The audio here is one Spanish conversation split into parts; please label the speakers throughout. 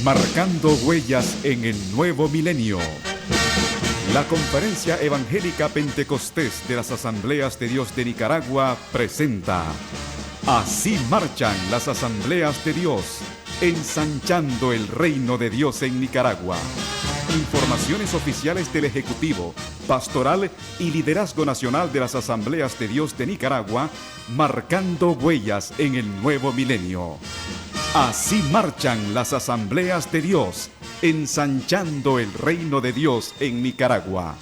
Speaker 1: Marcando huellas en el nuevo milenio. La Conferencia Evangélica Pentecostés de las Asambleas de Dios de Nicaragua presenta Así marchan las Asambleas de Dios, ensanchando el reino de Dios en Nicaragua. Informaciones oficiales del Ejecutivo, Pastoral y Liderazgo Nacional de las Asambleas de Dios de Nicaragua, marcando huellas en el nuevo milenio. Así marchan las Asambleas de Dios, ensanchando el reino de Dios en Nicaragua.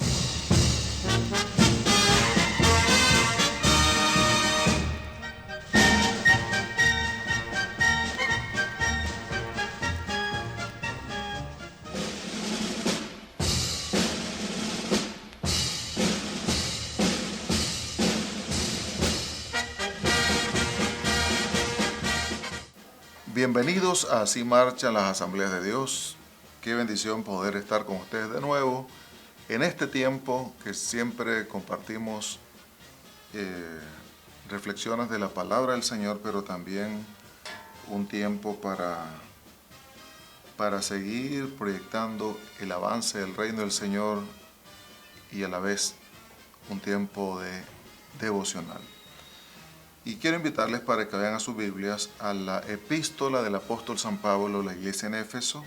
Speaker 2: Bienvenidos a Así marchan las Asambleas de Dios. Qué bendición poder estar con ustedes de nuevo en este tiempo que siempre compartimos reflexiones de la palabra del Señor, pero también un tiempo para seguir proyectando el avance del reino del Señor y a la vez un tiempo de devocional. Y quiero invitarles para que vayan a sus Biblias a la epístola del apóstol San Pablo a la iglesia en Éfeso,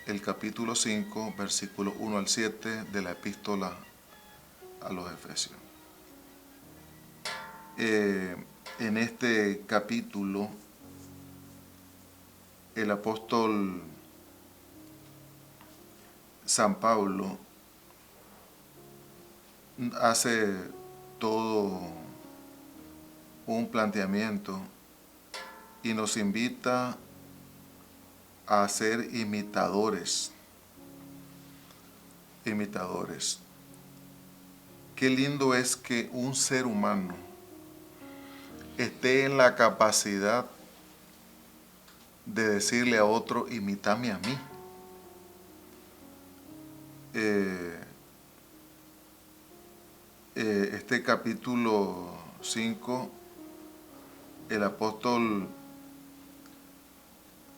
Speaker 2: el capítulo 5, versículos 1 al 7 de la epístola a los Efesios. En este capítulo, el apóstol San Pablo hace todo un planteamiento y nos invita a ser imitadores. Qué lindo es que un ser humano esté en la capacidad de decirle a otro, imítame a mí. Este capítulo 5, el apóstol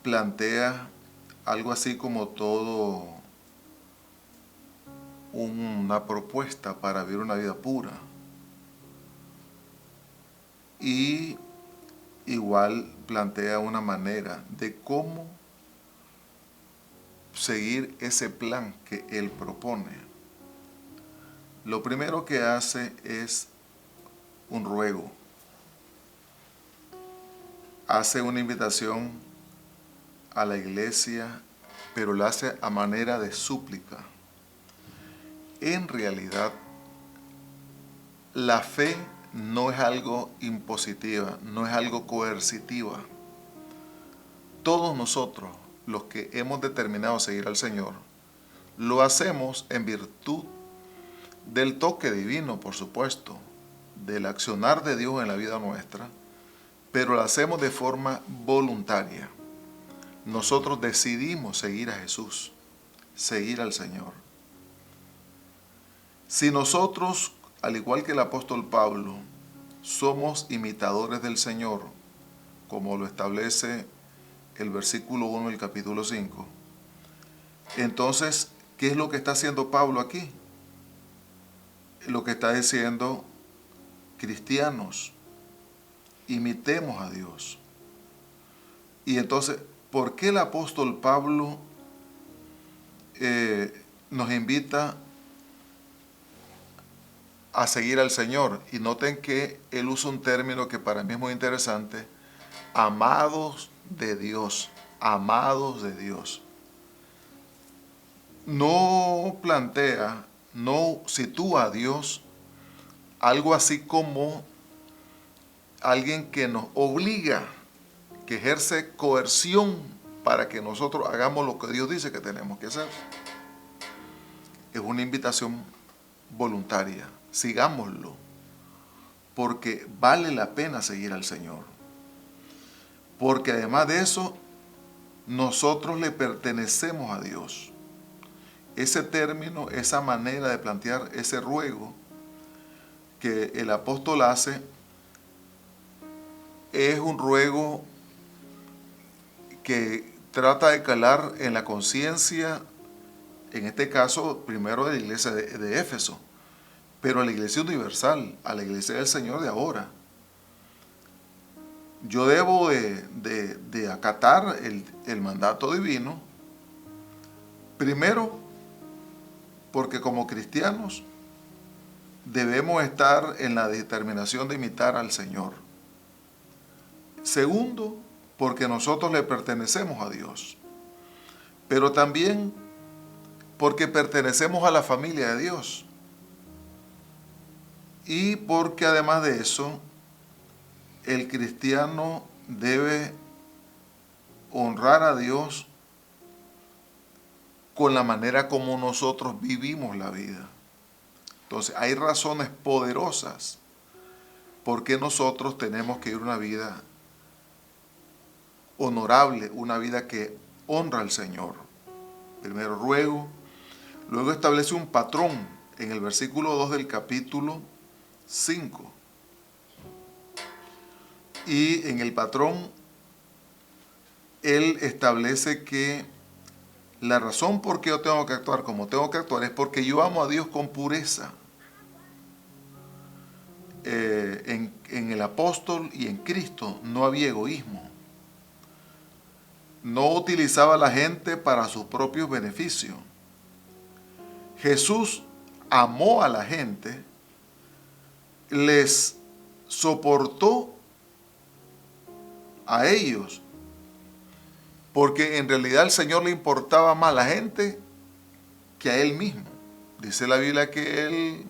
Speaker 2: plantea algo así como todo una propuesta para vivir una vida pura. Y igual plantea una manera de cómo seguir ese plan que él propone. Lo primero que hace es un ruego. Hace una invitación a la iglesia, pero la hace a manera de súplica. En realidad, la fe no es algo impositiva, no es algo coercitiva. Todos nosotros, los que hemos determinado seguir al Señor, lo hacemos en virtud del toque divino, por supuesto, del accionar de Dios en la vida nuestra, pero lo hacemos de forma voluntaria. Nosotros decidimos seguir a Jesús, seguir al Señor. Si nosotros, al igual que el apóstol Pablo, somos imitadores del Señor, como lo establece el versículo 1 del capítulo 5, entonces, ¿qué es lo que está haciendo Pablo aquí? Lo que está diciendo, cristianos, imitemos a Dios. Y entonces, ¿por qué el apóstol Pablo nos invita a seguir al Señor? Y noten que él usa un término que para mí es muy interesante: amados de Dios, amados de Dios. No plantea, no sitúa a Dios algo así como alguien que nos obliga, que ejerce coerción para que nosotros hagamos lo que Dios dice que tenemos que hacer. Es una invitación voluntaria. Sigámoslo, porque vale la pena seguir al Señor. Porque además de eso, nosotros le pertenecemos a Dios. Ese término, esa manera de plantear ese ruego que el apóstol hace, es un ruego que trata de calar en la conciencia, en este caso, primero de la iglesia de Éfeso, pero a la iglesia universal, a la iglesia del Señor de ahora. Yo debo de acatar el mandato divino, primero, porque como cristianos debemos estar en la determinación de imitar al Señor. Segundo, porque nosotros le pertenecemos a Dios, pero también porque pertenecemos a la familia de Dios y porque además de eso, el cristiano debe honrar a Dios con la manera como nosotros vivimos la vida. Entonces, hay razones poderosas por qué nosotros tenemos que vivir una vida honorable, una vida que honra al Señor. Primero ruego, luego establece un patrón en el versículo 2 del capítulo 5. Y en el patrón, él establece que la razón por qué yo tengo que actuar como tengo que actuar es porque yo amo a Dios con pureza. En el apóstol y en Cristo no había egoísmo. No utilizaba a la gente para sus propios beneficios. Jesús amó a la gente, les soportó a ellos, porque en realidad al Señor le importaba más a la gente que a Él mismo. Dice la Biblia que Él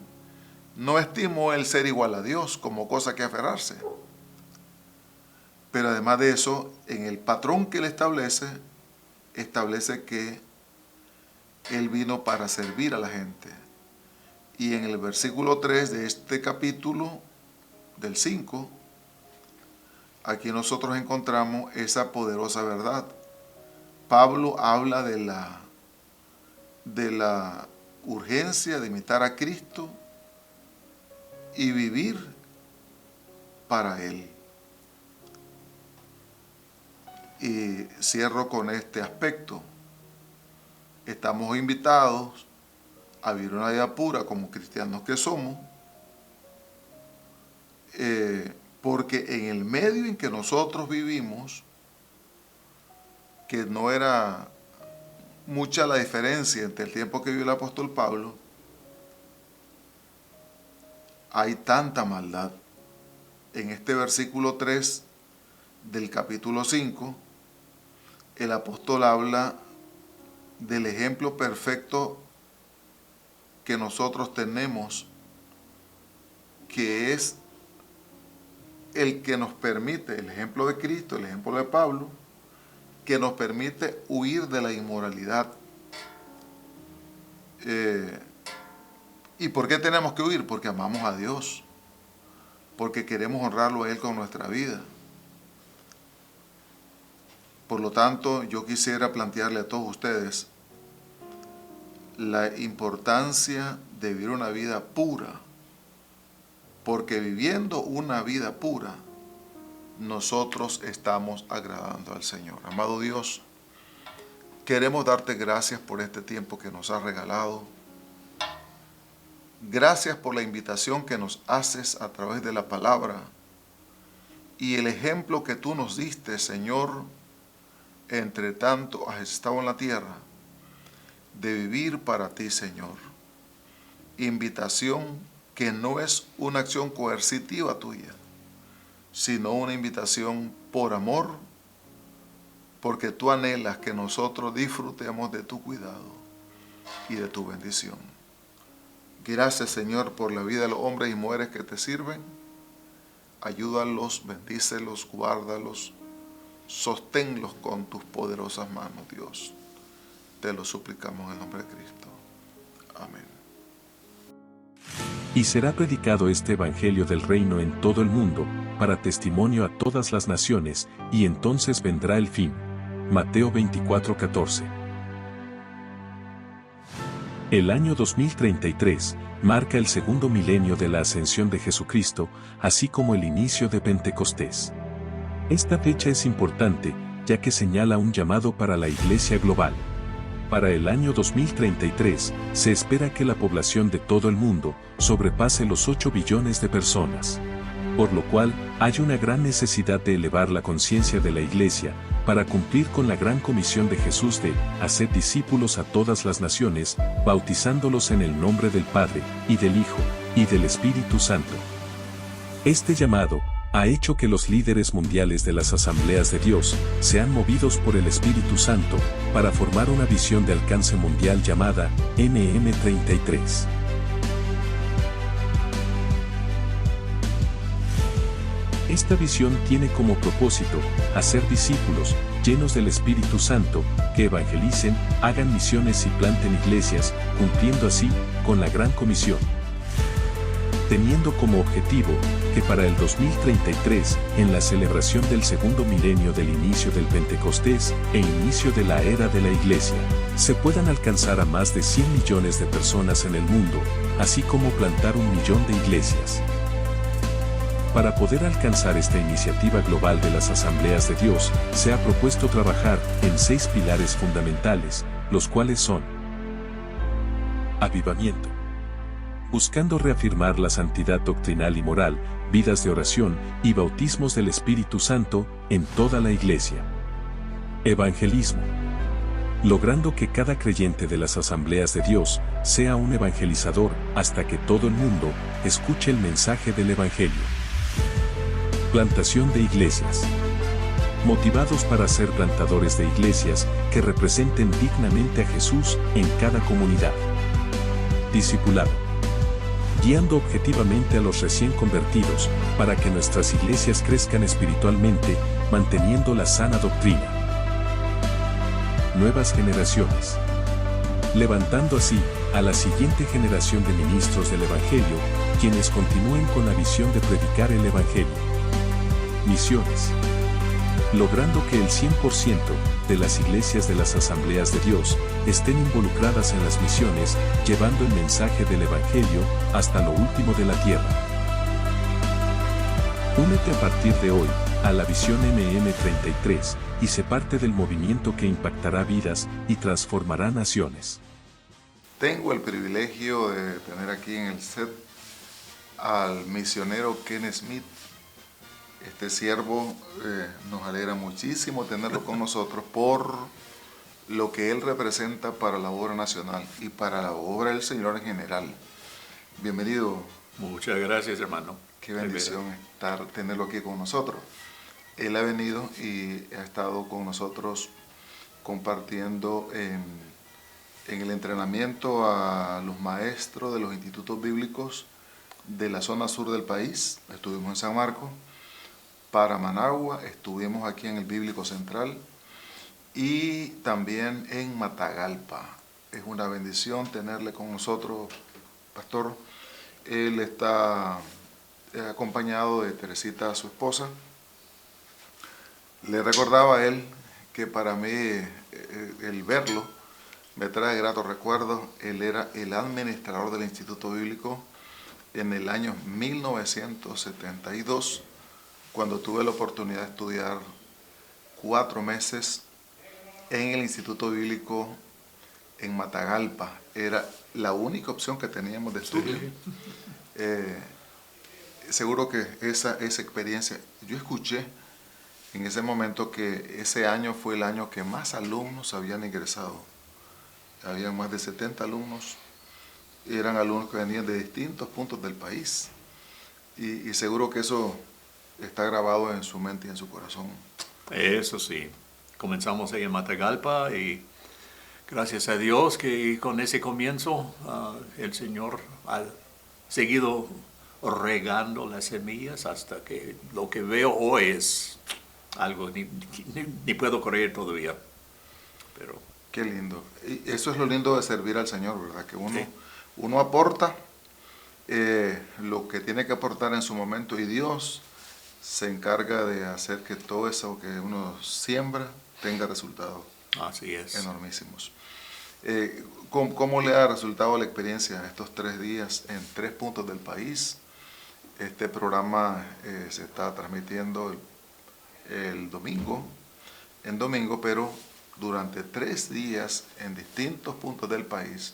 Speaker 2: no estimó el ser igual a Dios como cosa que aferrarse. Pero además de eso, en el patrón que Él establece que Él vino para servir a la gente. Y en el versículo 3 de este capítulo, del 5, aquí nosotros encontramos esa poderosa verdad. Pablo habla de la urgencia de imitar a Cristo y vivir para Él. Y cierro con este aspecto. Estamos invitados a vivir una vida pura como cristianos que somos, porque en el medio en que nosotros vivimos, que no era mucha la diferencia entre el tiempo que vivió el apóstol Pablo, hay tanta maldad. En este versículo 3 del capítulo 5, el apóstol habla del ejemplo perfecto que nosotros tenemos, que es el que nos permite, el ejemplo de Cristo, el ejemplo de Pablo, que nos permite huir de la inmoralidad. ¿Y por qué tenemos que huir? Porque amamos a Dios, porque queremos honrarlo a Él con nuestra vida. Por lo tanto, yo quisiera plantearle a todos ustedes la importancia de vivir una vida pura, porque viviendo una vida pura, nosotros estamos agradando al Señor. Amado Dios, queremos darte gracias por este tiempo que nos has regalado. Gracias por la invitación que nos haces a través de la palabra y el ejemplo que tú nos diste, Señor, entre tanto has estado en la tierra, de vivir para ti, Señor. Invitación que no es una acción coercitiva tuya, sino una invitación por amor, porque tú anhelas que nosotros disfrutemos de tu cuidado y de tu bendición. Gracias, Señor, por la vida de los hombres y mujeres que te sirven. Ayúdalos, bendícelos, guárdalos, sosténlos con tus poderosas manos, Dios. Te lo suplicamos en el nombre de Cristo. Amén.
Speaker 3: Y será predicado este evangelio del reino en todo el mundo, para testimonio a todas las naciones, y entonces vendrá el fin. Mateo 24:14. El año 2033 marca el segundo milenio de la ascensión de Jesucristo, así como el inicio de Pentecostés. Esta fecha es importante, ya que señala un llamado para la Iglesia global. Para el año 2033, se espera que la población de todo el mundo sobrepase los 8 billones de personas. Por lo cual, hay una gran necesidad de elevar la conciencia de la Iglesia, para cumplir con la gran comisión de Jesús de hacer discípulos a todas las naciones, bautizándolos en el nombre del Padre, y del Hijo, y del Espíritu Santo. Este llamado ha hecho que los líderes mundiales de las Asambleas de Dios sean movidos por el Espíritu Santo para formar una visión de alcance mundial llamada MM33. Esta visión tiene como propósito hacer discípulos llenos del Espíritu Santo, que evangelicen, hagan misiones y planten iglesias, cumpliendo así con la Gran Comisión. Teniendo como objetivo que para el 2033, en la celebración del segundo milenio del inicio del Pentecostés e inicio de la era de la Iglesia, se puedan alcanzar a más de 100 millones de personas en el mundo, así como plantar 1 millón de iglesias. Para poder alcanzar esta iniciativa global de las Asambleas de Dios, se ha propuesto trabajar en 6 pilares fundamentales, los cuales son: avivamiento, buscando reafirmar la santidad doctrinal y moral, vidas de oración y bautismos del Espíritu Santo en toda la Iglesia. Evangelismo, logrando que cada creyente de las Asambleas de Dios sea un evangelizador hasta que todo el mundo escuche el mensaje del Evangelio. Plantación de iglesias, motivados para ser plantadores de iglesias que representen dignamente a Jesús en cada comunidad. Discipulado, guiando objetivamente a los recién convertidos para que nuestras iglesias crezcan espiritualmente, manteniendo la sana doctrina. Nuevas generaciones, levantando así a la siguiente generación de ministros del Evangelio, quienes continúen con la visión de predicar el Evangelio. Misiones, logrando que el 100% de las iglesias de las Asambleas de Dios estén involucradas en las misiones, llevando el mensaje del Evangelio hasta lo último de la tierra. Únete a partir de hoy a la visión MM33 y sé parte del movimiento que impactará vidas y transformará naciones.
Speaker 2: Tengo el privilegio de tener aquí en el set al misionero Ken Smith. Este siervo nos alegra muchísimo tenerlo con nosotros por lo que él representa para la obra nacional y para la obra del Señor en general. Bienvenido.
Speaker 4: Muchas gracias, hermano.
Speaker 2: Qué bendición tenerlo aquí con nosotros. Él ha venido y ha estado con nosotros compartiendo en el entrenamiento a los maestros de los institutos bíblicos de la zona sur del país. Estuvimos en San Marcos. Para Managua, estuvimos aquí en el Bíblico Central y también en Matagalpa. Es una bendición tenerle con nosotros, pastor. Él está acompañado de Teresita, su esposa. Le recordaba a él que para mí el verlo me trae gratos recuerdos. Él era el administrador del Instituto Bíblico en el año 1972, cuando tuve la oportunidad de estudiar 4 meses en el Instituto Bíblico en Matagalpa. Era la única opción que teníamos de estudio. Sí. Seguro que esa experiencia, yo escuché en ese momento que ese año fue el año que más alumnos habían ingresado. Habían más de 70 alumnos, eran alumnos que venían de distintos puntos del país. Y seguro que eso está grabado en su mente y en su corazón.
Speaker 4: Eso sí. Comenzamos ahí en Matagalpa y gracias a Dios que con ese comienzo el Señor ha seguido regando las semillas hasta que lo que veo hoy es algo ni puedo creer todavía. Pero
Speaker 2: qué lindo. Y eso es lo lindo de servir al Señor, ¿verdad? Que uno aporta lo que tiene que aportar en su momento y Dios se encarga de hacer que todo eso que uno siembra tenga resultados.
Speaker 4: Así es.
Speaker 2: Enormísimos. ¿Cómo le ha resultado la experiencia estos 3 días en 3 puntos del país? Este programa se está transmitiendo el domingo en domingo, pero durante 3 días en distintos puntos del país,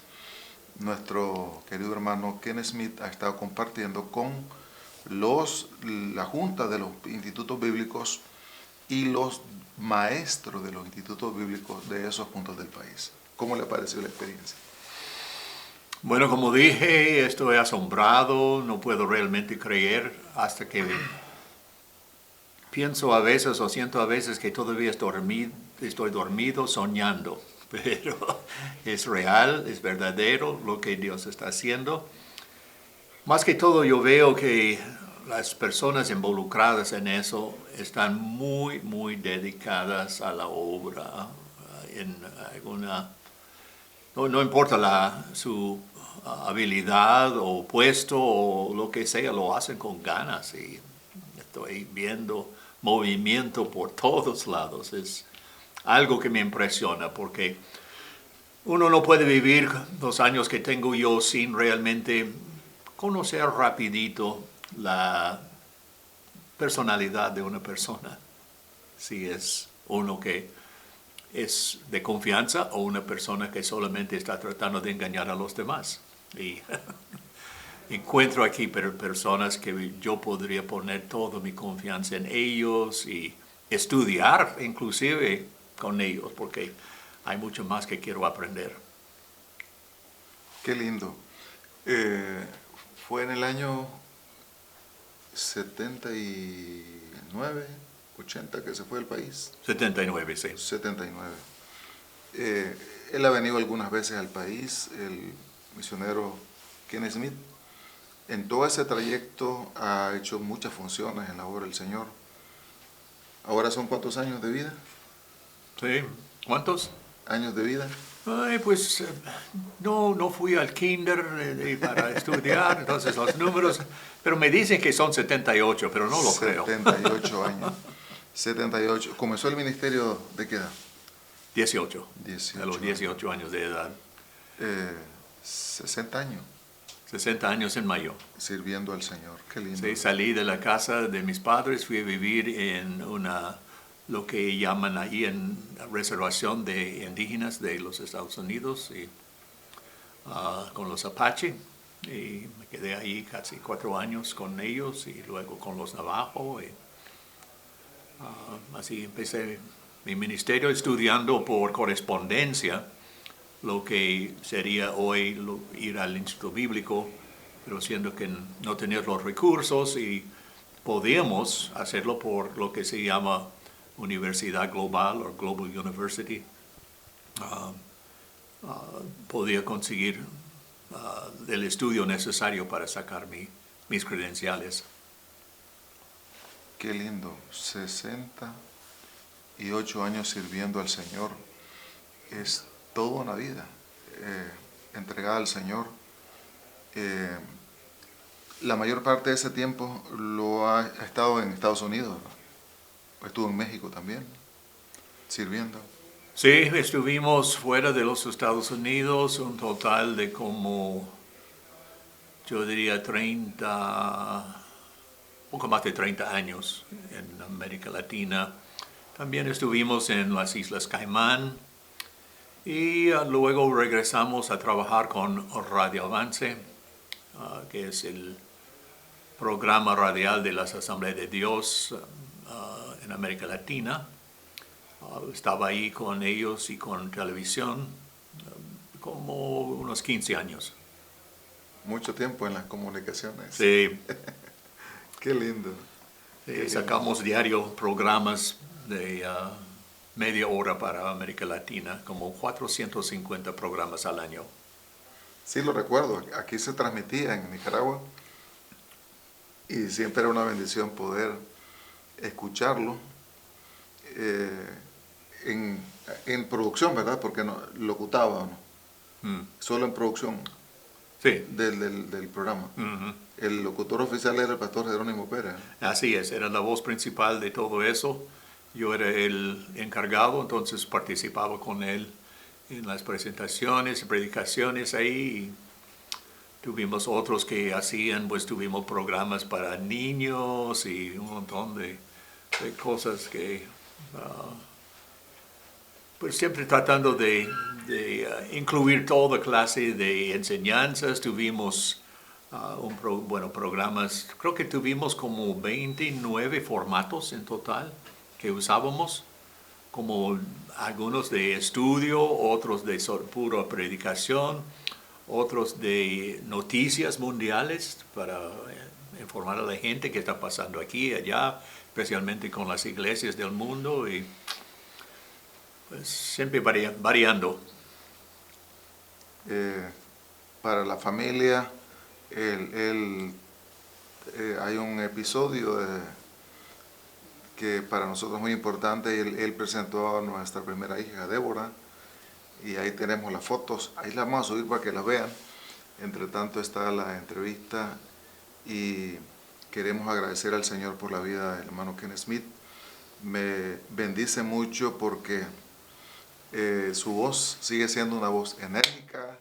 Speaker 2: nuestro querido hermano Kenneth Smith ha estado compartiendo con la Junta de los Institutos Bíblicos y los maestros de los institutos bíblicos de esos puntos del país. ¿Cómo le pareció la experiencia?
Speaker 4: Bueno, como dije, estoy asombrado, no puedo realmente creer hasta que pienso a veces o siento a veces que todavía estoy dormido soñando, pero es real, es verdadero lo que Dios está haciendo. Más que todo yo veo que las personas involucradas en eso están muy, muy dedicadas a la obra. No importa su habilidad o puesto o lo que sea, lo hacen con ganas y estoy viendo movimiento por todos lados. Es algo que me impresiona porque uno no puede vivir los años que tengo yo sin realmente conocer rapidito la personalidad de una persona. Si es uno que es de confianza o una persona que solamente está tratando de engañar a los demás. Y encuentro aquí personas que yo podría poner toda mi confianza en ellos y estudiar inclusive con ellos, porque hay mucho más que quiero aprender.
Speaker 2: Qué lindo. Fue en el año 79, 80 que se fue del país.
Speaker 4: 79, sí.
Speaker 2: 79. Él ha venido algunas veces al país, el misionero Kenneth Smith. En todo ese trayecto ha hecho muchas funciones en la obra del Señor. ¿Ahora son cuántos años de vida?
Speaker 4: Sí, ¿cuántos?
Speaker 2: ¿Años de vida?
Speaker 4: Ay, pues no fui al kinder para estudiar, entonces los números, pero me dicen que son 78, pero no lo creo.
Speaker 2: 78 años. 78. ¿Comenzó el ministerio de qué edad?
Speaker 4: 18.
Speaker 2: 18
Speaker 4: A los 18 años de edad.
Speaker 2: 60 años.
Speaker 4: 60 años en mayo.
Speaker 2: Sirviendo al Señor. Qué lindo.
Speaker 4: Sí, salí de la casa de mis padres, fui a vivir en lo que llaman ahí en reservación de indígenas de los Estados Unidos y, con los Apache, y me quedé ahí casi 4 años con ellos y luego con los Navajo y, así empecé mi ministerio estudiando por correspondencia lo que sería hoy ir al Instituto Bíblico, pero siendo que no tener los recursos y podíamos hacerlo por lo que se llama Universidad Global o Global University, podía conseguir el estudio necesario para sacar mis credenciales.
Speaker 2: Qué lindo. 68 años sirviendo al Señor. Es toda una vida entregada al Señor. La mayor parte de ese tiempo lo ha estado en Estados Unidos. Estuvo en México también, sirviendo.
Speaker 4: Sí, estuvimos fuera de los Estados Unidos un total de como, yo diría 30, poco más de 30 años en América Latina. También estuvimos en las Islas Caimán y luego regresamos a trabajar con Radio Avance, que es el programa radial de las Asambleas de Dios en América Latina. Estaba ahí con ellos y con televisión como unos 15 años.
Speaker 2: Mucho tiempo en las comunicaciones.
Speaker 4: Sí.
Speaker 2: Qué lindo.
Speaker 4: Sí, sacamos diario programas de media hora para América Latina, como 450 programas al año.
Speaker 2: Sí, lo recuerdo. Aquí se transmitía en Nicaragua y siempre era una bendición poder escucharlo en producción, ¿verdad? Porque no, locutaba, ¿no? Solo en producción.
Speaker 4: Sí.
Speaker 2: Del programa.
Speaker 4: Uh-huh.
Speaker 2: El locutor oficial era el pastor Jerónimo Pérez.
Speaker 4: Así es, era la voz principal de todo eso. Yo era el encargado, entonces participaba con él en las presentaciones, predicaciones ahí. Tuvimos otros que hacían, pues tuvimos programas para niños y un montón de cosas que pues siempre tratando de incluir toda clase de enseñanzas. Tuvimos programas, creo que tuvimos como 29 formatos en total que usábamos, como algunos de estudio, otros de pura predicación, otros de noticias mundiales para informar a la gente qué está pasando aquí y allá, especialmente con las iglesias del mundo, y pues siempre variando.
Speaker 2: Para la familia, hay un episodio que para nosotros es muy importante. Él presentó a nuestra primera hija, Débora, y ahí tenemos las fotos. Ahí las vamos a subir para que las vean. Entre tanto está la entrevista, y queremos agradecer al Señor por la vida del hermano Kenneth Smith. Me bendice mucho porque su voz sigue siendo una voz enérgica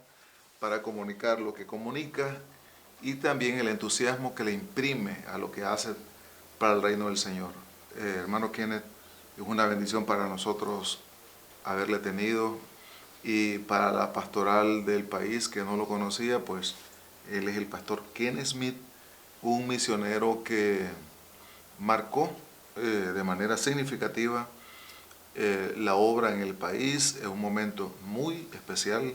Speaker 2: para comunicar lo que comunica, y también el entusiasmo que le imprime a lo que hace para el reino del Señor. Hermano Kenneth, es una bendición para nosotros haberle tenido, y para la pastoral del país que no lo conocía, pues él es el pastor Kenneth Smith, un misionero que marcó de manera significativa la obra en el país. Es un momento muy especial.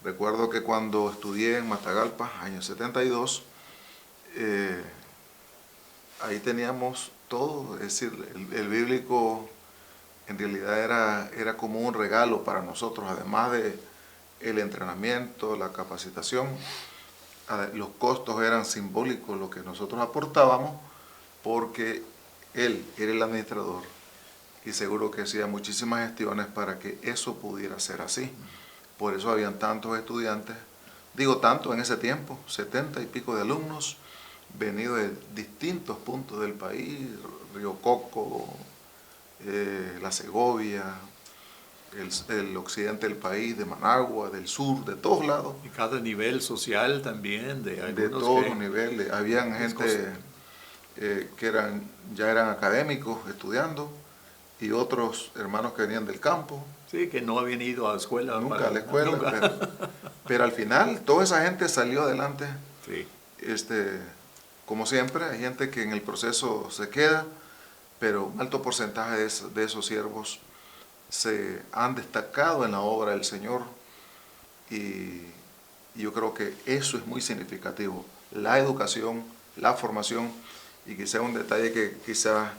Speaker 2: Recuerdo que cuando estudié en Matagalpa, año 72, ahí teníamos todo, es decir, el bíblico en realidad era como un regalo para nosotros, además de el entrenamiento, la capacitación. Los costos eran simbólicos, lo que nosotros aportábamos, porque él era el administrador, y seguro que hacía muchísimas gestiones para que eso pudiera ser así. Por eso habían tantos estudiantes, digo tanto en ese tiempo, 70 y pico de alumnos, venidos de distintos puntos del país, Río Coco, La Segovia, el occidente del país, de Managua, del sur, de todos lados.
Speaker 4: Y cada nivel social también,
Speaker 2: de todos los niveles. Habían gente que ya eran académicos estudiando, y otros hermanos que venían del campo.
Speaker 4: Sí, que no habían ido a la escuela.
Speaker 2: Nunca a la escuela. Nunca. Pero al final toda esa gente salió adelante.
Speaker 4: Sí.
Speaker 2: Como siempre, hay gente que en el proceso se queda, pero un alto porcentaje de esos siervos se han destacado en la obra del Señor, y yo creo que eso es muy significativo. La educación, la formación, y quizá un detalle que quizá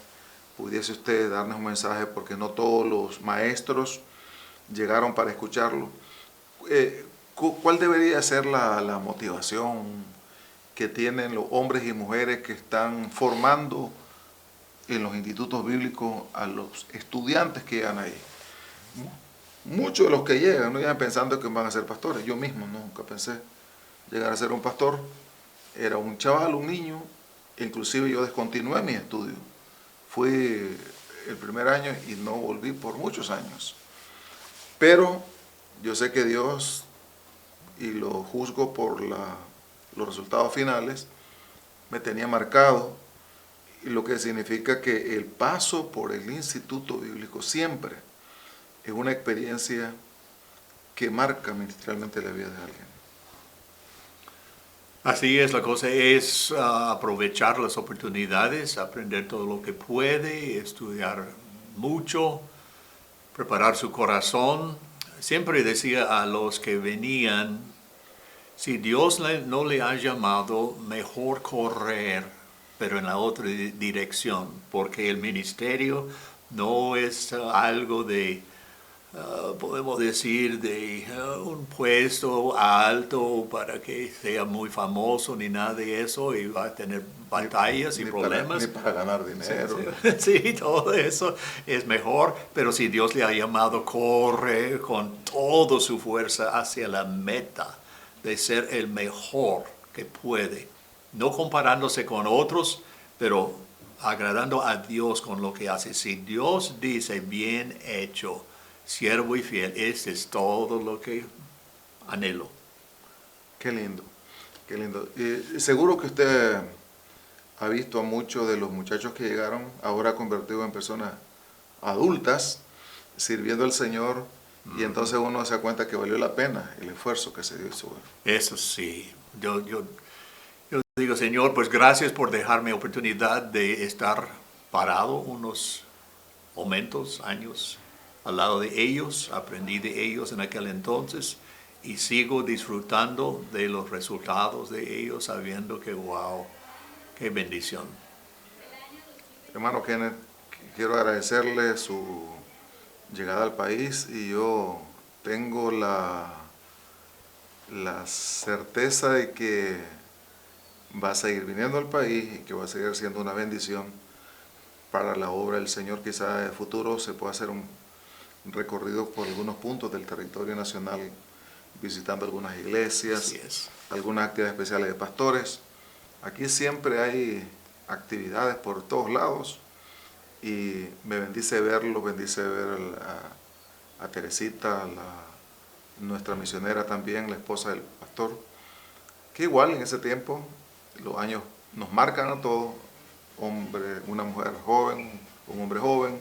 Speaker 2: pudiese usted darnos un mensaje, porque no todos los maestros llegaron para escucharlo. ¿Cuál debería ser la motivación que tienen los hombres y mujeres que están formando en los institutos bíblicos a los estudiantes que llegan ahí? Muchos de los que llegan no llegan pensando que van a ser pastores. Yo mismo nunca pensé llegar a ser un pastor. Era un chaval, un niño. Inclusive yo descontinué mis estudios. Fui el primer año y no volví por muchos años. Pero yo sé que Dios, y lo juzgo por los resultados finales, me tenía marcado, y lo que significa que el paso por el instituto bíblico siempre es una experiencia que marca ministerialmente la vida de alguien.
Speaker 4: Así es, la cosa es aprovechar las oportunidades, aprender todo lo que puede, estudiar mucho, preparar su corazón. Siempre decía a los que venían, si Dios no le ha llamado, mejor correr, pero en la otra dirección, porque el ministerio no es algo de, podemos decir, de un puesto alto para que sea muy famoso, ni nada de eso, y va a tener batallas y problemas.
Speaker 2: Ni para ganar dinero.
Speaker 4: Sí, todo eso es mejor, pero si Dios le ha llamado, corre con toda su fuerza hacia la meta de ser el mejor que puede, no comparándose con otros, pero agradando a Dios con lo que hace. Si Dios dice, bien hecho, siervo y fiel, este es todo lo que anhelo.
Speaker 2: Qué lindo, qué lindo. Seguro que usted ha visto a muchos de los muchachos que llegaron, ahora convertidos en personas adultas, sirviendo al Señor, Y entonces uno se da cuenta que valió la pena el esfuerzo que se hizo.
Speaker 4: Eso sí. Yo digo, Señor, pues gracias por dejarme oportunidad de estar parado unos momentos, años, al lado de ellos. Aprendí de ellos en aquel entonces y sigo disfrutando de los resultados de ellos, sabiendo que, wow, qué bendición.
Speaker 2: Hermano Kenneth, quiero agradecerle su llegada al país y yo tengo la certeza de que va a seguir viniendo al país y que va a seguir siendo una bendición para la obra del Señor. Quizá en el futuro se pueda hacer un recorrido por algunos puntos del territorio nacional, visitando algunas iglesias, algunas actividades especiales de pastores. Aquí siempre hay actividades por todos lados y me bendice verlo, bendice ver a Teresita, nuestra misionera también, la esposa del pastor, que igual en ese tiempo los años nos marcan a todos, una mujer joven, un hombre joven,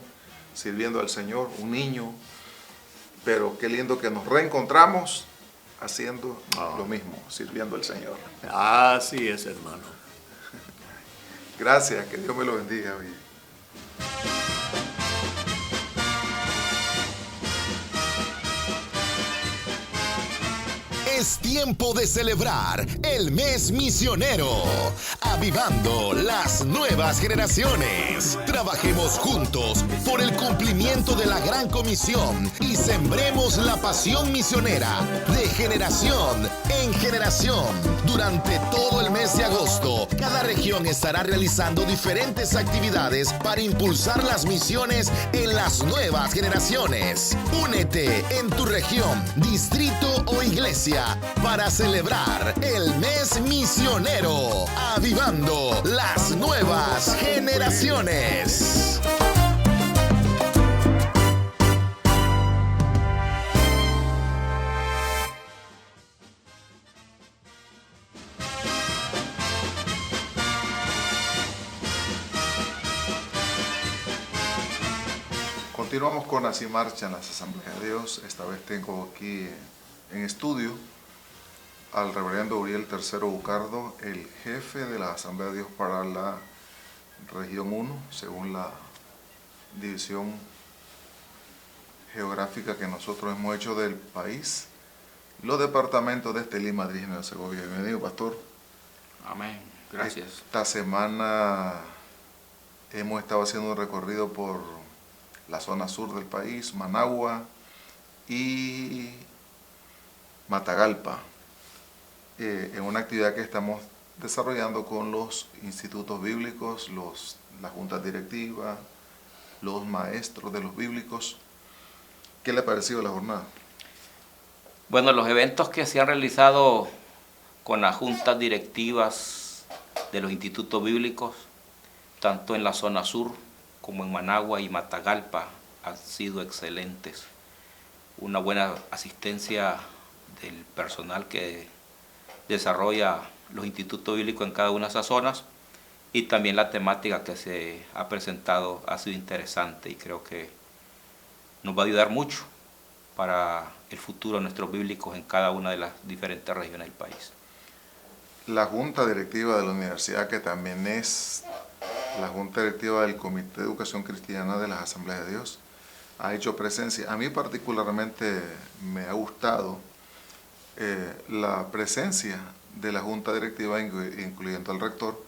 Speaker 2: sirviendo al Señor, un niño, pero qué lindo que nos reencontramos haciendo lo mismo, sirviendo al Señor.
Speaker 4: Así es, hermano.
Speaker 2: Gracias, que Dios me lo bendiga.
Speaker 5: Es tiempo de celebrar el mes misionero, avivando las nuevas generaciones. Trabajemos juntos por el cumplimiento de la gran comisión y sembremos la pasión misionera de generación en generación. Durante todo el mes de agosto, cada región estará realizando diferentes actividades para impulsar las misiones en las nuevas generaciones. Únete en tu región, distrito o iglesia para celebrar el mes misionero, avivando las nuevas generaciones.
Speaker 2: Continuamos con Así Marchan las Asambleas de Dios. Esta vez tengo aquí en estudio al reverendo Uriel III Bucardo, el jefe de la Asamblea de Dios para la región 1, según la división geográfica que nosotros hemos hecho del país, los departamentos de Estelí, Madrid y Nueva Segovia. Bienvenido, pastor.
Speaker 6: Amén. Gracias.
Speaker 2: Esta semana hemos estado haciendo un recorrido por la zona sur del país, Managua y Matagalpa, en una actividad que estamos desarrollando con los institutos bíblicos, las juntas directivas, los maestros de los bíblicos. ¿Qué le ha parecido la jornada?
Speaker 6: Bueno, los eventos que se han realizado con las juntas directivas de los institutos bíblicos, tanto en la zona sur como en Managua y Matagalpa, han sido excelentes. Una buena asistencia del personal que desarrolla los institutos bíblicos en cada una de esas zonas, y también la temática que se ha presentado ha sido interesante y creo que nos va a ayudar mucho para el futuro de nuestros bíblicos en cada una de las diferentes regiones del país.
Speaker 2: La junta directiva de la universidad, que también es la junta directiva del Comité de Educación Cristiana de las Asambleas de Dios, ha hecho presencia. A mí particularmente me ha gustado la presencia de la junta directiva, incluyendo al rector,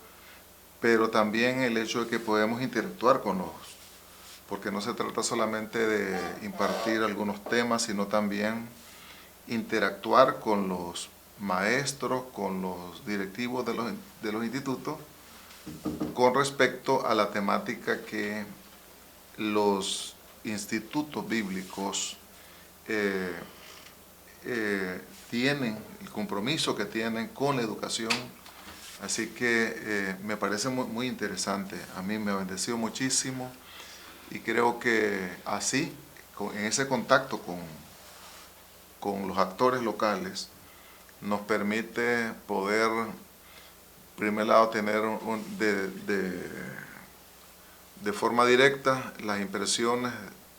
Speaker 2: pero también el hecho de que podemos interactuar con los, porque no se trata solamente de impartir algunos temas, sino también interactuar con los maestros, con los directivos de los institutos, con respecto a la temática que los institutos bíblicos tienen, el compromiso que tienen con la educación. Así que me parece muy interesante. A mí me ha bendecido muchísimo y creo que así, en ese contacto con los actores locales, nos permite poder, en primer lado, tener de forma directa las impresiones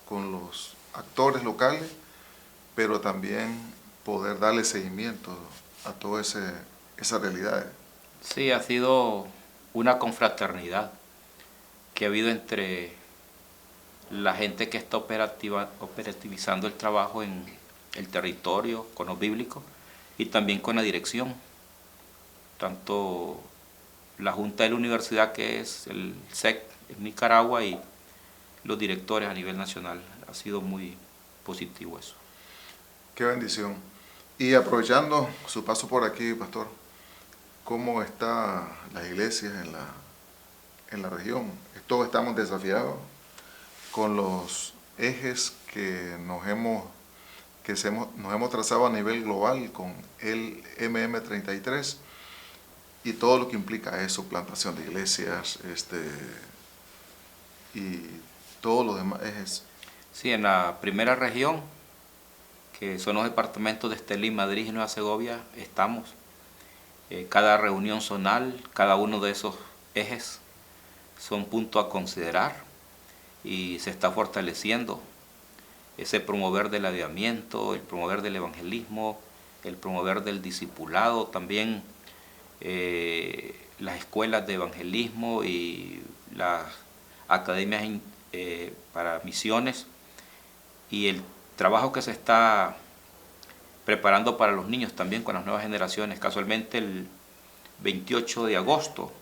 Speaker 2: con los actores locales, pero también poder darle seguimiento a todas esas realidades.
Speaker 6: Sí, ha sido una confraternidad que ha habido entre la gente que está operativizando el trabajo en el territorio, con los bíblicos, y también con la dirección, tanto la Junta de la Universidad, que es el SEC en Nicaragua, y los directores a nivel nacional. Ha sido muy positivo eso.
Speaker 2: Qué bendición. Y aprovechando su paso por aquí, pastor, ¿cómo están las iglesias en la región? Todos estamos desafiados con los ejes que nos hemos trazado a nivel global con el MM33 y todo lo que implica eso, plantación de iglesias, y todos los demás ejes.
Speaker 6: Sí, en la primera región, que son los departamentos de Estelí, Madrid y Nueva Segovia, estamos. Cada reunión zonal, cada uno de esos ejes son puntos a considerar y se está fortaleciendo ese promover del avivamiento, el promover del evangelismo, el promover del discipulado, también las escuelas de evangelismo y las academias para misiones, y el trabajo que se está preparando para los niños también con las nuevas generaciones. Casualmente el 28 de agosto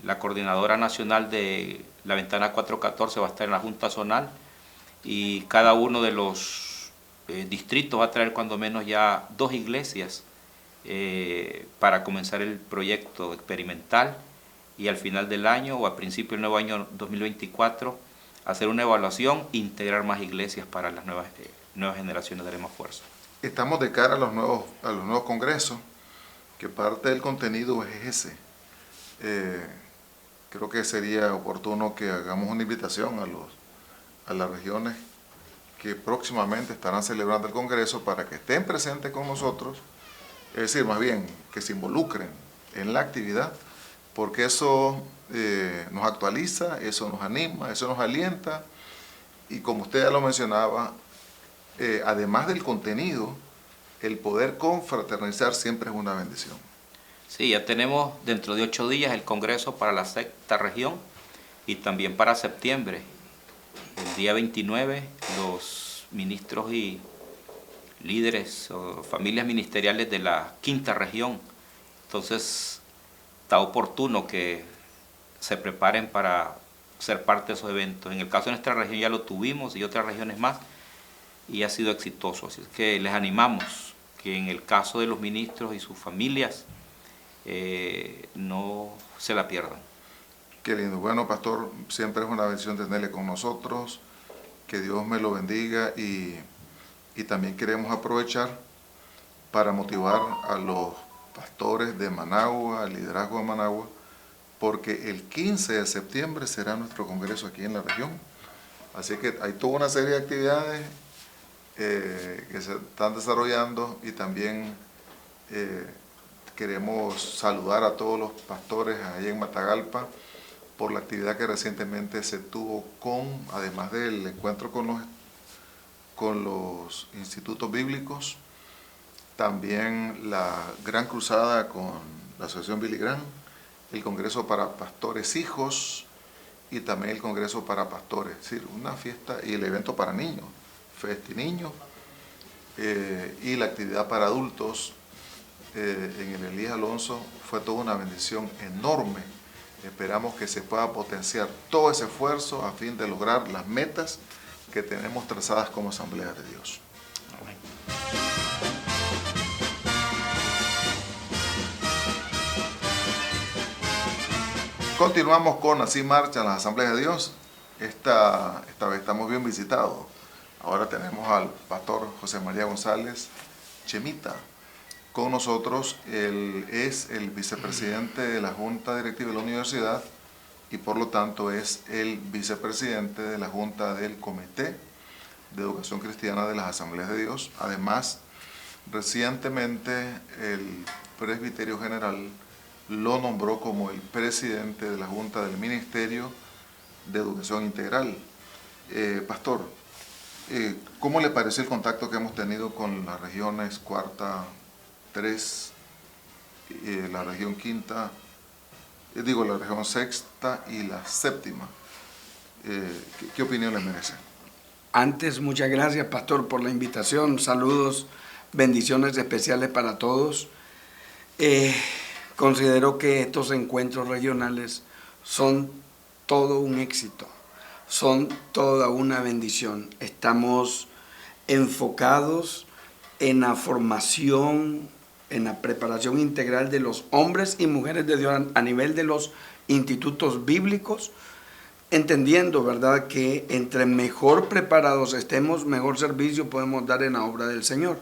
Speaker 6: la coordinadora nacional de la Ventana 414 va a estar en la Junta Zonal, y cada uno de los distritos va a traer cuando menos ya 2 iglesias para comenzar el proyecto experimental, y al final del año o a principio del nuevo año 2024 hacer una evaluación e integrar más iglesias para las nuevas generaciones. Daremos fuerza.
Speaker 2: Estamos de cara a los nuevos congresos, que parte del contenido es ese. Creo que sería oportuno que hagamos una invitación a las regiones que próximamente estarán celebrando el congreso para que estén presentes con nosotros, es decir, más bien que se involucren en la actividad, porque eso nos actualiza, eso nos anima, eso nos alienta, y como usted ya lo mencionaba, además del contenido, el poder confraternizar siempre es una bendición.
Speaker 6: Sí, ya tenemos dentro de 8 días el congreso para la 6ª región, y también para septiembre, el día 29, los ministros y líderes o familias ministeriales de la 5ª región. Entonces está oportuno que se preparen para ser parte de esos eventos. En el caso de nuestra región ya lo tuvimos, y otras regiones más, y ha sido exitoso. Así es que les animamos que en el caso de los ministros y sus familias no se la pierdan.
Speaker 2: Qué lindo. Bueno, pastor, siempre es una bendición tenerle con nosotros. Que Dios me lo bendiga, y también queremos aprovechar para motivar a los pastores de Managua, al liderazgo de Managua, porque el 15 de septiembre será nuestro congreso aquí en la región. Así que hay toda una serie de actividades que se están desarrollando, y también queremos saludar a todos los pastores ahí en Matagalpa por la actividad que recientemente se tuvo además del encuentro con los institutos bíblicos, también la gran cruzada con la Asociación Billy Graham, el Congreso para Pastores Hijos, y también el Congreso para Pastores, es decir, una fiesta, y el evento para niños, Festi Niños, y la actividad para adultos en el Elías Alonso. Fue toda una bendición enorme. Esperamos que se pueda potenciar todo ese esfuerzo a fin de lograr las metas que tenemos trazadas como Asamblea de Dios.
Speaker 6: Amén.
Speaker 2: Continuamos con Así Marchan las Asambleas de Dios. Esta vez estamos bien visitados. Ahora tenemos al pastor José María González Chemita con nosotros. Él es el vicepresidente de la Junta Directiva de la Universidad, y por lo tanto es el vicepresidente de la Junta del Comité de Educación Cristiana de las Asambleas de Dios. Además, recientemente el Presbiterio General lo nombró como el presidente de la Junta del Ministerio de Educación Integral. Pastor, ¿Cómo le parece el contacto que hemos tenido con las regiones cuarta, 3, la región quinta, la región sexta y la séptima? ¿Qué opinión le merece?
Speaker 7: Antes, muchas gracias, pastor, por la invitación. Saludos, bendiciones especiales para todos. Considero que estos encuentros regionales son todo un éxito, son toda una bendición. Estamos enfocados en la formación, en la preparación integral de los hombres y mujeres de Dios a nivel de los institutos bíblicos, entendiendo, ¿verdad?, que entre mejor preparados estemos, mejor servicio podemos dar en la obra del Señor.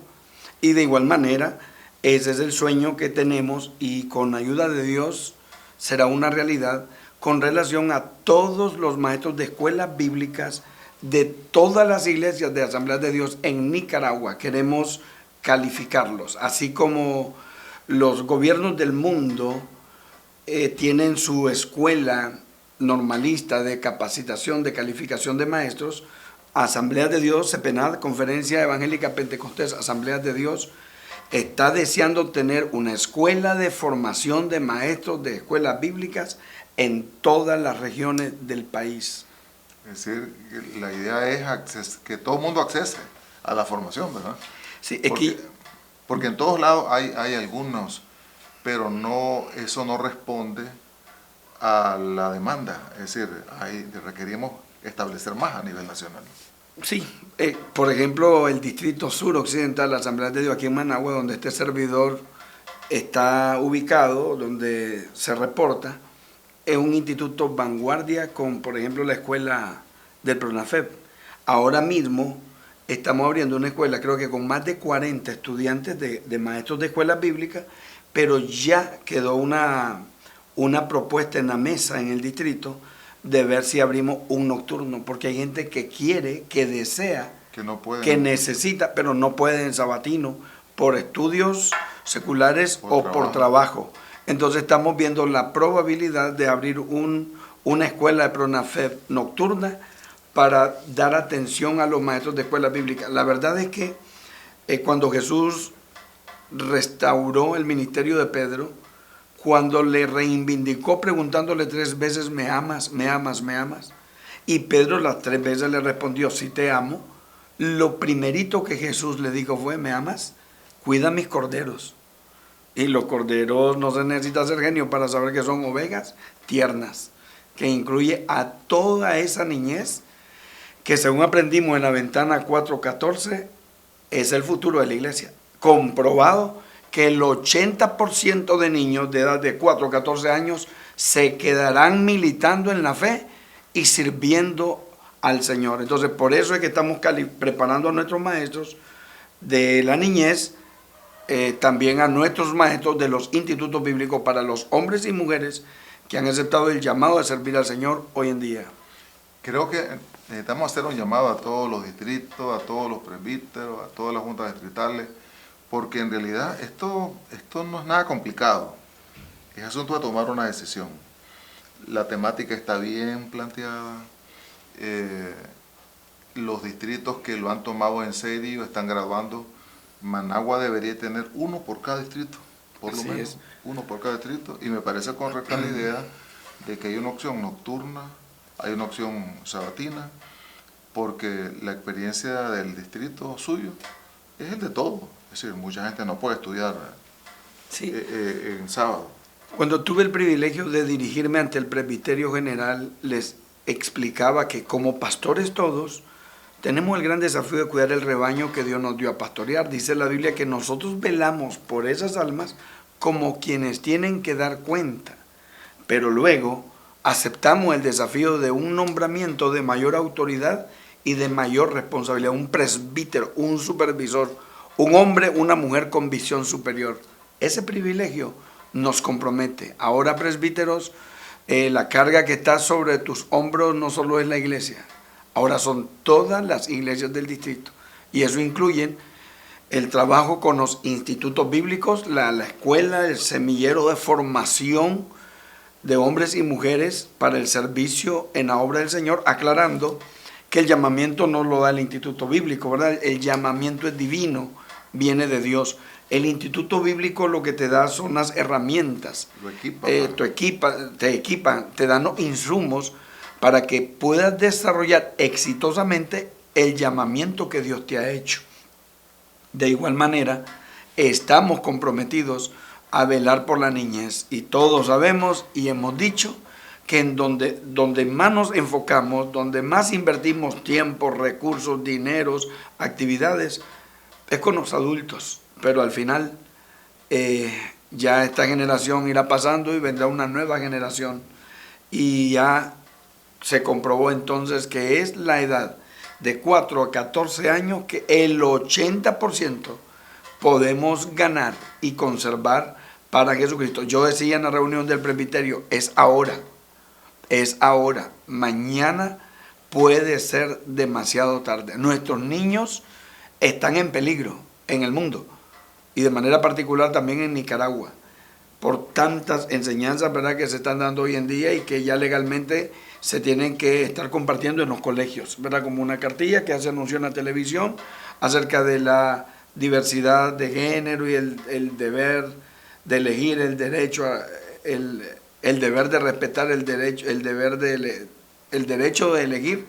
Speaker 7: Y de igual manera, ese es el sueño que tenemos y con ayuda de Dios será una realidad con relación a todos los maestros de escuelas bíblicas de todas las iglesias de Asambleas de Dios en Nicaragua. Queremos calificarlos, así como los gobiernos del mundo tienen su escuela normalista de capacitación, de calificación de maestros. Asambleas de Dios, CEPENAD, Conferencia Evangélica Pentecostés, Asambleas de Dios, está deseando tener una escuela de formación de maestros de escuelas bíblicas en todas las regiones del país.
Speaker 2: Es decir, la idea es que todo el mundo accese a la formación, ¿verdad?
Speaker 7: Sí,
Speaker 2: porque en todos lados hay algunos, pero eso no responde a la demanda. Es decir, requerimos establecer más a nivel nacional.
Speaker 7: Sí, por ejemplo, el Distrito Sur Occidental, la Asamblea de Dios aquí en Managua, donde este servidor está ubicado, donde se reporta, es un instituto vanguardia con, por ejemplo, la escuela del PRONAFEP. Ahora mismo estamos abriendo una escuela, creo que con más de 40 estudiantes de maestros de escuelas bíblicas, pero ya quedó una propuesta en la mesa en el distrito de ver si abrimos un nocturno, porque hay gente que quiere, que desea,
Speaker 2: que no puede,
Speaker 7: que necesita, pero no puede en sabatino, por estudios seculares por trabajo. Entonces estamos viendo la probabilidad de abrir una escuela de PRONAFEP nocturna para dar atención a los maestros de escuela bíblica. La verdad es que cuando Jesús restauró el ministerio de Pedro, cuando le reivindicó preguntándole 3 veces, ¿me amas, me amas, me amas? Y Pedro las 3 veces le respondió, sí te amo. Lo primerito que Jesús le dijo fue, ¿me amas? Cuida mis corderos. Y los corderos no se necesita ser genio para saber que son ovejas tiernas, que incluye a toda esa niñez que, según aprendimos en la ventana 4:14, es el futuro de la iglesia. Comprobado que el 80% de niños de edad de 4 a 14 años se quedarán militando en la fe y sirviendo al Señor. Entonces, por eso es que estamos preparando a nuestros maestros de la niñez, también a nuestros maestros de los institutos bíblicos para los hombres y mujeres que han aceptado el llamado de servir al Señor hoy en día.
Speaker 2: Creo que necesitamos hacer un llamado a todos los distritos, a todos los presbíteros, a todas las juntas distritales, porque en realidad esto no es nada complicado. Es asunto de tomar una decisión. La temática está bien planteada. Los distritos que lo han tomado en serio están graduando. Managua debería tener 1 por cada distrito, por lo menos 1 por cada distrito. Y me parece correcta la idea de que hay una opción nocturna, hay una opción sabatina, porque la experiencia del distrito suyo es el de todo. Es decir, mucha gente no puede estudiar en sábado.
Speaker 7: Cuando tuve el privilegio de dirigirme ante el presbiterio general, les explicaba que como pastores todos, tenemos el gran desafío de cuidar el rebaño que Dios nos dio a pastorear. Dice la Biblia que nosotros velamos por esas almas como quienes tienen que dar cuenta. Pero luego aceptamos el desafío de un nombramiento de mayor autoridad y de mayor responsabilidad. Un presbítero, un supervisor, un hombre, una mujer con visión superior. Ese privilegio nos compromete. Ahora, presbíteros, la carga que está sobre tus hombros no solo es la iglesia. Ahora son todas las iglesias del distrito. Y eso incluye el trabajo con los institutos bíblicos, la escuela, el semillero de formación de hombres y mujeres para el servicio en la obra del Señor, aclarando que el llamamiento no lo da el Instituto Bíblico, ¿verdad? El llamamiento es divino, viene de Dios. El Instituto Bíblico lo que te da son las herramientas, te equipan, te dan los insumos para que puedas desarrollar exitosamente el llamamiento que Dios te ha hecho. De igual manera, estamos comprometidos a velar por la niñez, y todos sabemos y hemos dicho que en donde más nos enfocamos, donde más invertimos tiempo, recursos, dineros, actividades, es con los adultos. Pero al final ya esta generación irá pasando y vendrá una nueva generación, y ya se comprobó entonces que es la edad de 4 a 14 años que el 80% podemos ganar y conservar para Jesucristo. Yo decía en la reunión del presbiterio, es ahora, mañana puede ser demasiado tarde. Nuestros niños están en peligro en el mundo, y de manera particular también en Nicaragua, por tantas enseñanzas, ¿verdad?, que se están dando hoy en día y que ya legalmente se tienen que estar compartiendo en los colegios, ¿verdad?, como una cartilla que se anunció en la televisión acerca de la diversidad de género y el deber de elegir, el derecho el deber de respetar, el derecho de elegir,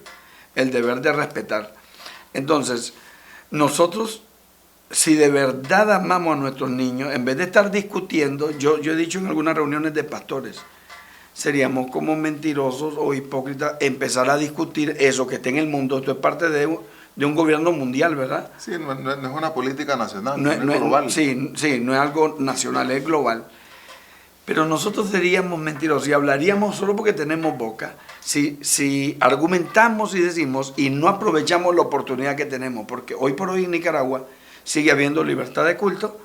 Speaker 7: el deber de respetar. Entonces, nosotros, si de verdad amamos a nuestros niños, en vez de estar discutiendo, yo he dicho en algunas reuniones de pastores, seríamos como mentirosos o hipócritas empezar a discutir eso que está en el mundo. Esto es parte de un gobierno mundial, ¿verdad?
Speaker 2: Sí, no es una política nacional, no es global.
Speaker 7: Sí, no es algo nacional, es global. Pero nosotros seríamos mentirosos y hablaríamos solo porque tenemos boca, si argumentamos y decimos y no aprovechamos la oportunidad que tenemos, porque hoy por hoy en Nicaragua sigue habiendo libertad de culto,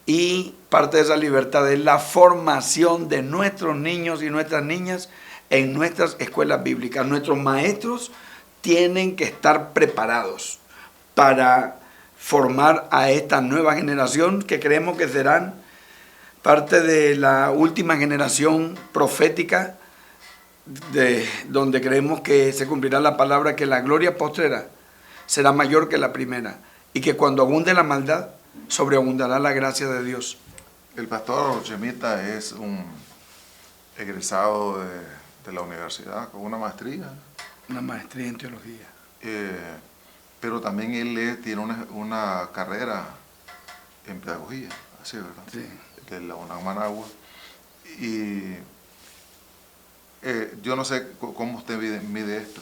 Speaker 7: y parte de esa libertad es la formación de nuestros niños y nuestras niñas en nuestras escuelas bíblicas. Nuestros maestros tienen que estar preparados para formar a esta nueva generación que creemos que serán parte de la última generación profética, donde creemos que se cumplirá la palabra que la gloria postrera será mayor que la primera, y que cuando abunde la maldad, sobreabundará la gracia de Dios.
Speaker 2: El pastor Chemita es un egresado de la universidad con una maestría.
Speaker 7: Una maestría en teología.
Speaker 2: Pero también él tiene una carrera en pedagogía, así, ¿verdad?
Speaker 7: Sí.
Speaker 2: De la UNAM Managua. Y yo no sé cómo usted mide esto.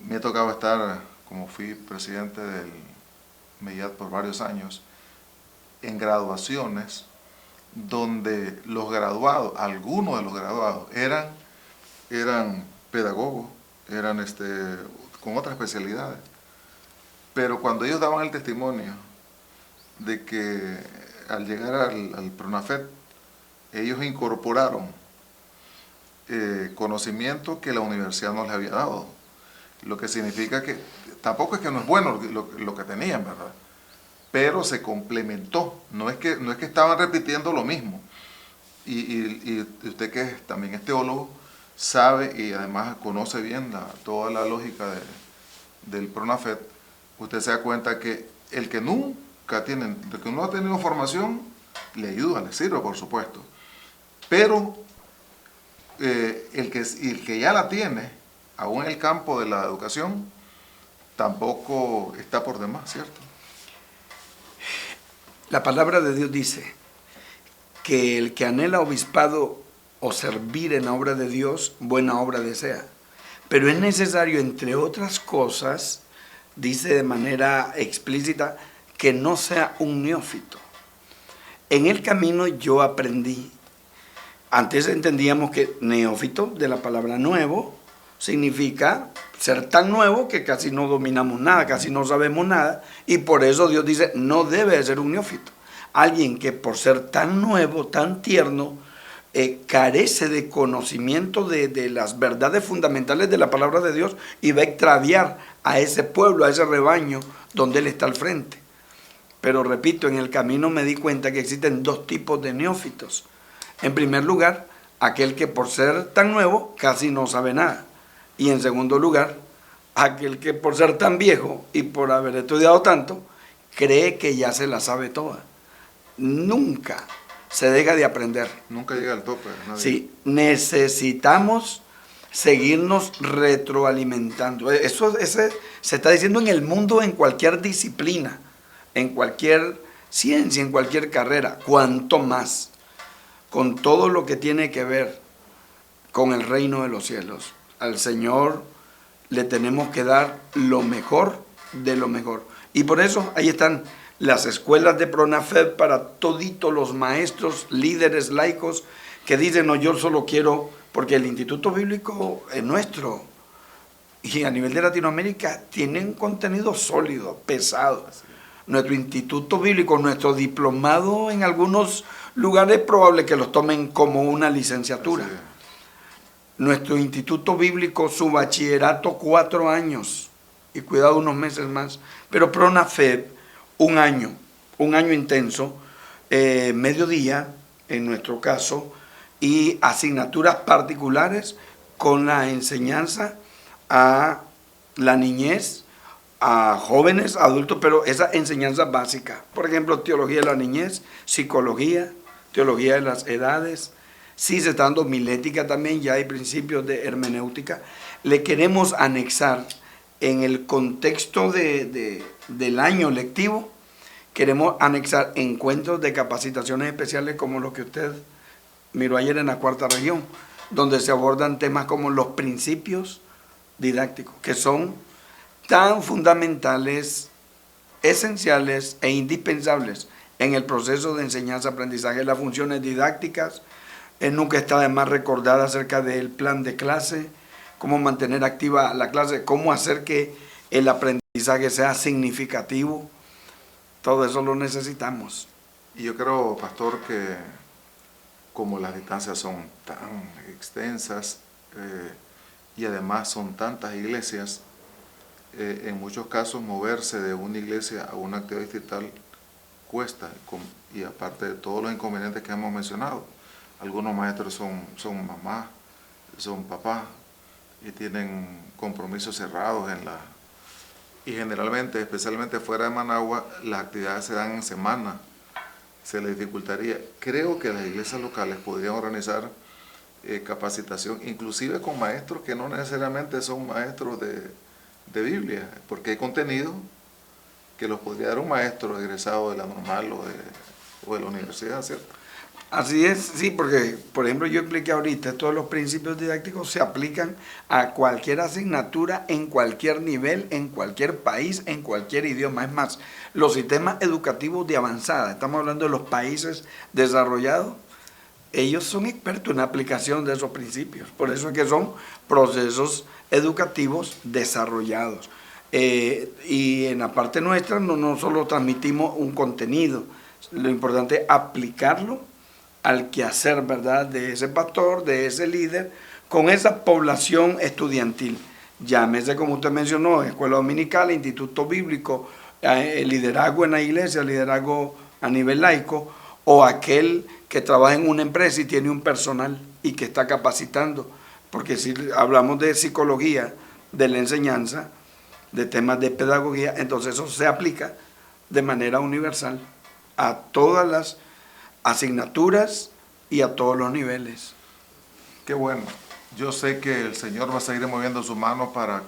Speaker 2: Me ha tocado estar, como fui presidente del MEIAT por varios años, en graduaciones donde los graduados, algunos de los graduados, eran pedagogos, eran con otras especialidades. Pero cuando ellos daban el testimonio de que al llegar al PRONAFET, ellos incorporaron conocimiento que la universidad no les había dado. Lo que significa que tampoco es que no es bueno lo que tenían, ¿verdad? Pero se complementó. No es que estaban repitiendo lo mismo. Y usted, que también es teólogo, sabe y además conoce bien toda la lógica del PRONAFET. Usted se da cuenta que el que no ha tenido formación, le ayuda, le sirve, por supuesto. Pero el que ya la tiene, aún en el campo de la educación, tampoco está por demás, ¿cierto?
Speaker 7: La palabra de Dios dice que el que anhela obispado o servir en la obra de Dios, buena obra desea. Pero es necesario, entre otras cosas, dice de manera explícita, que no sea un neófito. En el camino yo aprendí, antes entendíamos que neófito, de la palabra nuevo, significa ser tan nuevo que casi no dominamos nada, casi no sabemos nada, y por eso Dios dice, no debe de ser un neófito. Alguien que por ser tan nuevo, tan tierno, carece de conocimiento de las verdades fundamentales de la palabra de Dios, y va a extraviar a ese pueblo, a ese rebaño donde él está al frente. Pero repito, en el camino me di cuenta que existen dos tipos de neófitos. En primer lugar, aquel que por ser tan nuevo casi no sabe nada. Y en segundo lugar, aquel que por ser tan viejo y por haber estudiado tanto, cree que ya se la sabe toda. Nunca se deja de aprender.
Speaker 2: Nunca llega al tope. Nadie.
Speaker 7: Sí, necesitamos seguirnos retroalimentando. Eso se está diciendo en el mundo, en cualquier disciplina, en cualquier ciencia, en cualquier carrera. Cuanto más con todo lo que tiene que ver con el reino de los cielos. Al Señor le tenemos que dar lo mejor de lo mejor. Y por eso ahí están las escuelas de Pronafed para toditos los maestros, líderes laicos que dicen, no, yo solo quiero, porque el Instituto Bíblico es nuestro. Y a nivel de Latinoamérica tiene un contenido sólido, pesado. Nuestro Instituto Bíblico, nuestro diplomado en algunos lugares es probable que los tomen como una licenciatura. Nuestro Instituto Bíblico, su bachillerato 4 años y cuidado unos meses más, pero Pronafed un año intenso, mediodía en nuestro caso, y asignaturas particulares con la enseñanza a la niñez, a jóvenes, adultos, pero esa enseñanza básica. Por ejemplo, teología de la niñez, psicología, teología de las edades. Sí, se está dando homilética también, ya hay principios de hermenéutica. Le queremos anexar en el contexto del año lectivo, queremos anexar encuentros de capacitaciones especiales como los que usted miró ayer en la Cuarta Región, donde se abordan temas como los principios didácticos, que son tan fundamentales, esenciales e indispensables en el proceso de enseñanza-aprendizaje. Las funciones didácticas, nunca está de más recordar acerca del plan de clase, cómo mantener activa la clase, cómo hacer que el aprendizaje sea significativo. Todo eso lo necesitamos.
Speaker 2: Y yo creo, pastor, que como las distancias son tan extensas y además son tantas iglesias, en muchos casos moverse de una iglesia a una actividad distrital cuesta, y aparte de todos los inconvenientes que hemos mencionado. Algunos maestros son mamás, son papás, y tienen compromisos cerrados y generalmente, especialmente fuera de Managua, las actividades se dan en semana, se les dificultaría. Creo que las iglesias locales podrían organizar capacitación, inclusive con maestros que no necesariamente son maestros de Biblia, porque hay contenido que los podría dar un maestro egresado de la normal o de la universidad, ¿cierto?
Speaker 7: Así es, sí, porque, por ejemplo, yo expliqué ahorita, todos los principios didácticos se aplican a cualquier asignatura, en cualquier nivel, en cualquier país, en cualquier idioma. Es más, los sistemas educativos de avanzada, estamos hablando de los países desarrollados, ellos son expertos en la aplicación de esos principios. Por eso es que son procesos educativos desarrollados. Y en la parte nuestra no solo transmitimos un contenido, lo importante es aplicarlo al quehacer, ¿verdad?, de ese pastor, de ese líder, con esa población estudiantil. Llámese, como usted mencionó, escuela dominical, instituto bíblico, liderazgo en la iglesia, liderazgo a nivel laico, o aquel que trabaja en una empresa y tiene un personal y que está capacitando. Porque si hablamos de psicología, de la enseñanza, de temas de pedagogía, entonces eso se aplica de manera universal a todas las asignaturas y a todos los niveles.
Speaker 2: Qué bueno. Yo sé que el Señor va a seguir moviendo su mano para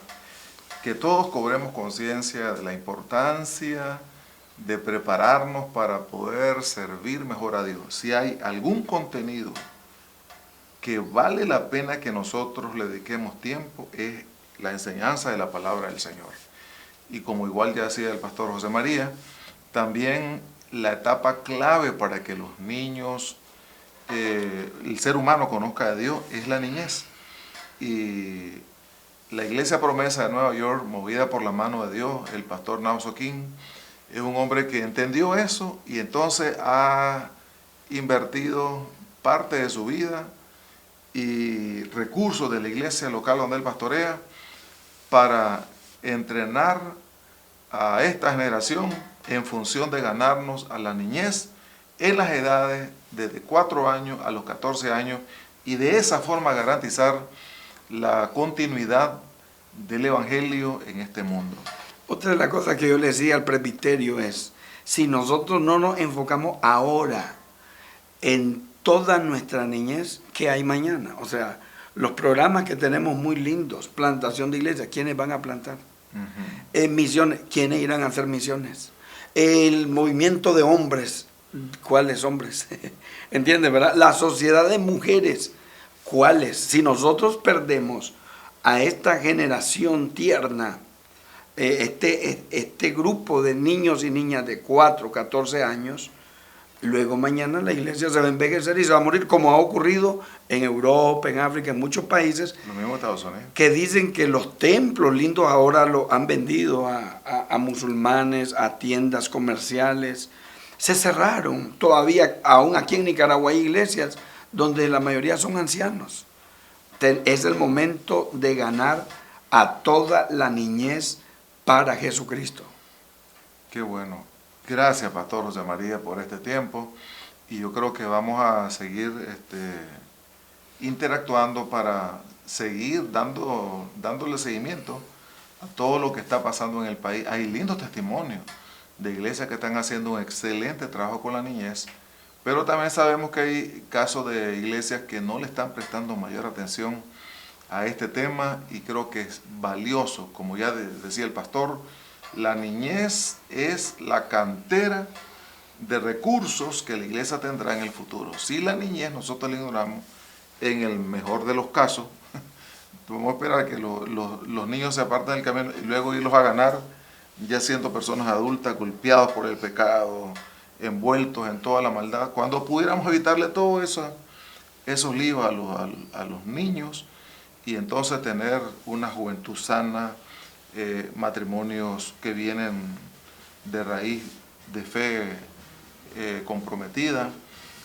Speaker 2: que todos cobremos conciencia de la importancia de prepararnos para poder servir mejor a Dios. Si hay algún contenido que vale la pena que nosotros le dediquemos tiempo, es la enseñanza de la palabra del Señor. Y como igual ya decía el pastor José María, también la etapa clave para que los niños, el ser humano conozca a Dios, es la niñez. Y la Iglesia Promesa de Nueva York, movida por la mano de Dios, el pastor Nauso King, es un hombre que entendió eso y entonces ha invertido parte de su vida y recursos de la iglesia local donde él pastorea para entrenar a esta generación en función de ganarnos a la niñez en las edades desde 4 años a los 14 años y de esa forma garantizar la continuidad del Evangelio en este mundo.
Speaker 7: Otra de las cosas que yo le decía al presbiterio es, si nosotros no nos enfocamos ahora en toda nuestra niñez, ¿qué hay mañana? O sea, los programas que tenemos muy lindos, plantación de iglesias, ¿quiénes van a plantar? Misiones, ¿quiénes irán a hacer misiones? El movimiento de hombres, ¿cuáles hombres? ¿Entiendes, verdad? La sociedad de mujeres, ¿cuáles? Si nosotros perdemos a esta generación tierna, este grupo de niños y niñas de 4, 14 años, luego mañana la iglesia se va a envejecer y se va a morir, como ha ocurrido en Europa, en África, en muchos países.
Speaker 2: Lo mismo en Estados Unidos. Que
Speaker 7: dicen que los templos lindos ahora lo han vendido a musulmanes, a tiendas comerciales. Se cerraron. Todavía, aún aquí en Nicaragua, hay iglesias donde la mayoría son ancianos. Es el momento de ganar a toda la niñez para Jesucristo.
Speaker 2: Qué bueno. Gracias, Pastor José María, por este tiempo. Y yo creo que vamos a seguir interactuando para seguir dándole seguimiento a todo lo que está pasando en el país. Hay lindos testimonios de iglesias que están haciendo un excelente trabajo con la niñez, pero también sabemos que hay casos de iglesias que no le están prestando mayor atención a este tema, y creo que es valioso, como ya decía el pastor, la niñez es la cantera de recursos que la iglesia tendrá en el futuro. Si la niñez nosotros la ignoramos, en el mejor de los casos, vamos a esperar que los niños se aparten del camino y luego irlos a ganar, ya siendo personas adultas, golpeados por el pecado, envueltos en toda la maldad, cuando pudiéramos evitarle todo esos líos a los niños, y entonces tener una juventud sana, matrimonios que vienen de raíz de fe comprometida.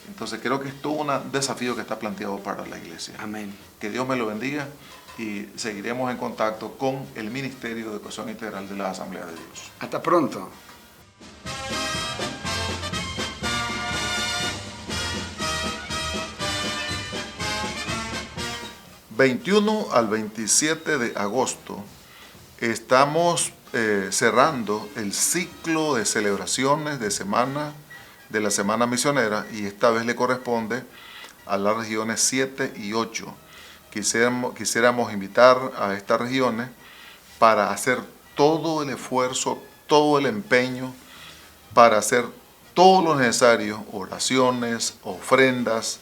Speaker 2: Entonces creo que es todo un desafío que está planteado para la iglesia.
Speaker 7: Amén.
Speaker 2: Que Dios me lo bendiga, y seguiremos en contacto con el Ministerio de Educación Integral de la Asamblea de Dios.
Speaker 7: Hasta pronto.
Speaker 2: ...21 al 27 de agosto... estamos cerrando el ciclo de celebraciones de la Semana Misionera, y esta vez le corresponde a las regiones 7 y 8. Quisiéramos invitar a estas regiones para hacer todo el esfuerzo, todo el empeño, para hacer todo lo necesario: oraciones, ofrendas,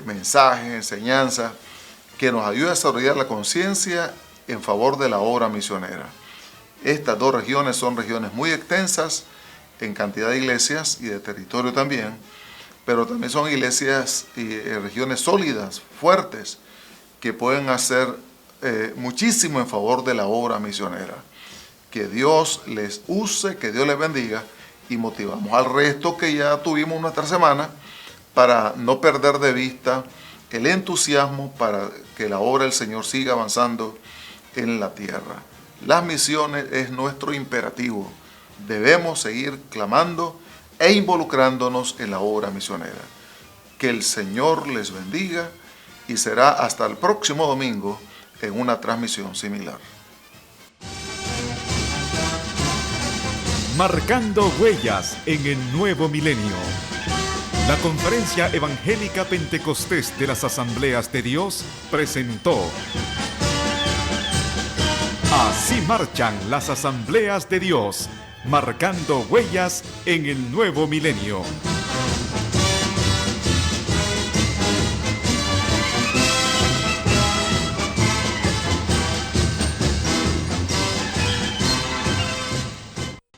Speaker 2: mensajes, enseñanzas, que nos ayude a desarrollar la conciencia en favor de la obra misionera. Estas dos regiones son regiones muy extensas en cantidad de iglesias y de territorio también, pero también son iglesias y regiones sólidas, fuertes, que pueden hacer muchísimo en favor de la obra misionera. Que Dios les use, que Dios les bendiga, y motivamos al resto que ya tuvimos nuestra semana para no perder de vista el entusiasmo para que la obra del Señor siga avanzando en la tierra. Las misiones es nuestro imperativo. Debemos seguir clamando e involucrándonos en la obra misionera. Que el Señor les bendiga, y será hasta el próximo domingo en una transmisión similar.
Speaker 1: Marcando huellas en el nuevo milenio. La Conferencia Evangélica Pentecostés de las Asambleas de Dios presentó Así marchan las Asambleas de Dios, marcando huellas en el nuevo milenio.